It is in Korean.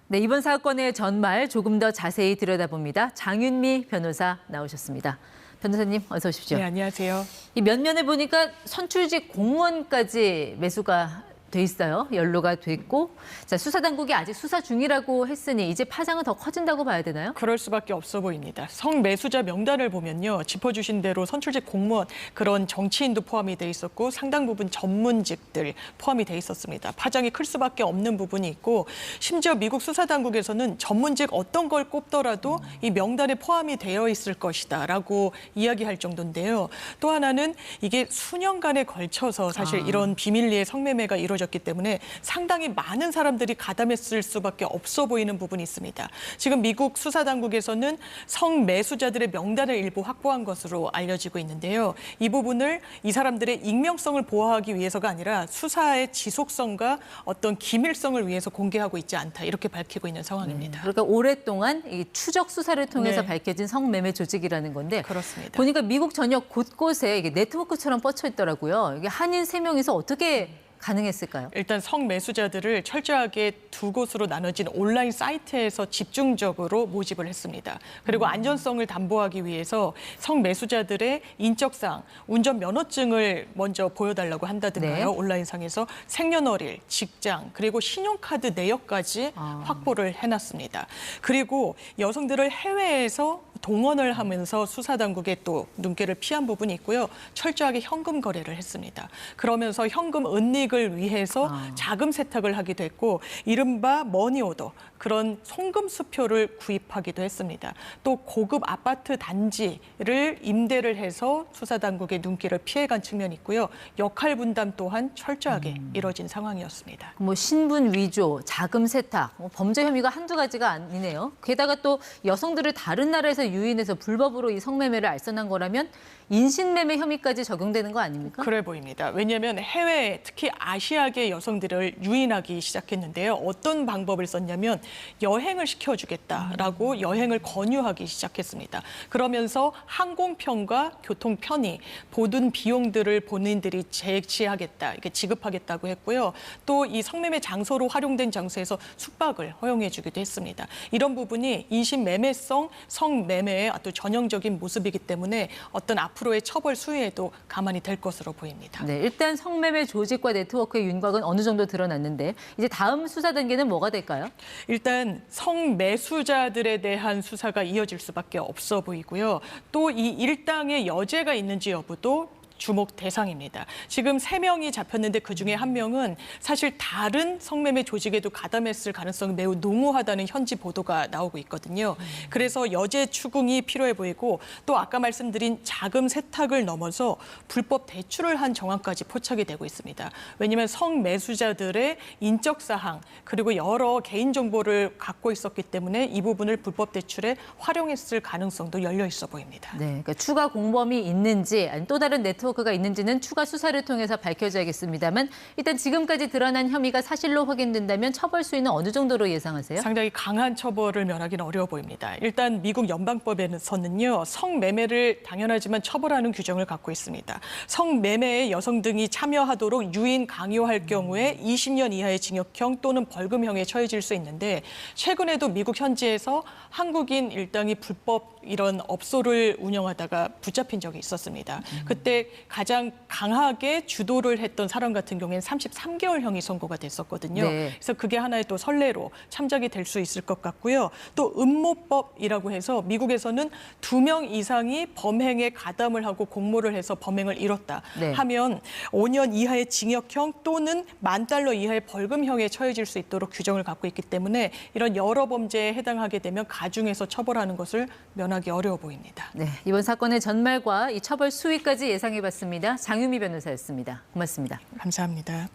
네, 이번 사건의 전말 조금 더 자세히 들여다봅니다. 장윤미 변호사 나오셨습니다. 변호사님 어서 오십시오. 네, 안녕하세요. 이 면면에 보니까 선출직 공무원까지 매수가 돼 있어요. 연루가 됐고, 자, 수사당국이 아직 수사 중이라고 했으니 이제 파장은 더 커진다고 봐야 되나요? 그럴 수밖에 없어 보입니다. 성매수자 명단을 보면요. 짚어주신 대로 선출직 공무원, 그런 정치인도 포함이 돼 있었고 상당 부분 전문직들 포함이 돼 있었습니다. 파장이 클 수밖에 없는 부분이 있고 심지어 미국 수사당국에서는 전문직 어떤 걸 꼽더라도 이 명단에 포함이 되어 있을 것이다라고 이야기할 정도인데요. 또 하나는 이게 수년간에 걸쳐서 사실 이런 비밀리에 성매매가 이루어졌기 때문에 상당히 많은 사람들이 가담했을 수밖에 없어 보이는 부분이 있습니다. 지금 미국 수사당국에서는 성매수자들의 명단을 일부 확보한 것으로 알려지고 있는데요. 이 부분을 이 사람들의 익명성을 보호하기 위해서가 아니라 수사의 지속성과 어떤 기밀성을 위해서 공개하고 있지 않다. 이렇게 밝히고 있는 상황입니다. 그러니까 오랫동안 이 추적 수사를 통해서 네. 밝혀진 성매매 조직이라는 건데 그렇습니다. 보니까 미국 전역 곳곳에 이게 네트워크처럼 뻗쳐 있더라고요. 이게 한인 3명이서 어떻게 가능했을까요? 일단 성매수자들을 철저하게 두 곳으로 나눠진 온라인 사이트에서 집중적으로 모집을 했습니다. 그리고 안전성을 담보하기 위해서 성매수자들의 인적사항, 운전면허증을 먼저 보여달라고 한다든가요. 네. 온라인상에서 생년월일, 직장, 그리고 신용카드 내역까지 확보를 해놨습니다. 그리고 여성들을 해외에서 동원을 하면서 수사당국에 또 눈길을 피한 부분이 있고요. 철저하게 현금 거래를 했습니다. 그러면서 현금 은닉을 위해서 자금 세탁을 하기도 했고 이른바 머니오더, 그런 송금 수표를 구입하기도 했습니다. 또 고급 아파트 단지를 임대를 해서 수사당국의 눈길을 피해간 측면이 있고요. 역할 분담 또한 철저하게 이뤄진 상황이었습니다. 뭐 신분 위조, 자금 세탁, 범죄 혐의가 한두 가지가 아니네요. 게다가 또 여성들을 다른 나라에서 유인해서 불법으로 이 성매매를 알선한 거라면 인신매매 혐의까지 적용되는 거 아닙니까? 그래 보입니다. 왜냐하면 해외, 특히 아시아계 여성들을 유인하기 시작했는데요. 어떤 방법을 썼냐면 여행을 시켜주겠다라고 여행을 권유하기 시작했습니다. 그러면서 항공편과 교통 편의, 모든 비용들을 본인들이 제시하겠다, 이렇게 지급하겠다고 했고요. 또 이 성매매 장소로 활용된 장소에서 숙박을 허용해주기도 했습니다. 이런 부분이 인신매매성 성매매의 아주 전형적인 모습이기 때문에 어떤 앞으로의 처벌 수위에도 가만히 될 것으로 보입니다. 네, 일단 성매매 조직과 네트워크의 윤곽은 어느 정도 드러났는데 이제 다음 수사 단계는 뭐가 될까요? 일단 성매수자들에 대한 수사가 이어질 수밖에 없어 보이고요. 또 이 일당의 여죄가 있는지 여부도 주목 대상입니다. 지금 3명이 잡혔는데 그중에 1명은 사실 다른 성매매 조직에도 가담했을 가능성이 매우 농후하다는 현지 보도가 나오고 있거든요. 그래서 여죄 추궁이 필요해 보이고 또 아까 말씀드린 자금 세탁을 넘어서 불법 대출을 한 정황까지 포착이 되고 있습니다. 왜냐하면 성매수자들의 인적 사항 그리고 여러 개인정보를 갖고 있었기 때문에 이 부분을 불법 대출에 활용했을 가능성도 열려 있어 보입니다. 네, 그러니까 추가 공범이 있는지 아니 또 다른 네트워크가 있는지는 추가 수사를 통해서 밝혀져야겠습니다만 일단 지금까지 드러난 혐의가 사실로 확인된다면 처벌 수위는 어느 정도로 예상하세요? 상당히 강한 처벌을 면하기는 어려워 보입니다. 일단 미국 연방법에서는요. 성매매를 당연하지만 처벌하는 규정을 갖고 있습니다. 성매매에 여성 등이 참여하도록 유인 강요할 경우에 20년 이하의 징역형 또는 벌금형에 처해질 수 있는데 최근에도 미국 현지에서 한국인 일당이 불법 이런 업소를 운영하다가 붙잡힌 적이 있었습니다. 그때 가장 강하게 주도를 했던 사람 같은 경우에는 33개월형이 선고가 됐었거든요. 네. 그래서 그게 하나의 또 선례로 참작이 될 수 있을 것 같고요. 또 음모법이라고 해서 미국에서는 2명 이상이 범행에 가담을 하고 공모를 해서 범행을 이뤘다 네. 하면 5년 이하의 징역형 또는 $10,000 이하의 벌금형에 처해질 수 있도록 규정을 갖고 있기 때문에 이런 여러 범죄에 해당하게 되면 가중해서 처벌하는 것을 면하기 어려워 보입니다. 네, 이번 사건의 전말과 이 처벌 수위까지 예상해봤습니다. 장윤미 변호사였습니다. 고맙습니다. 감사합니다.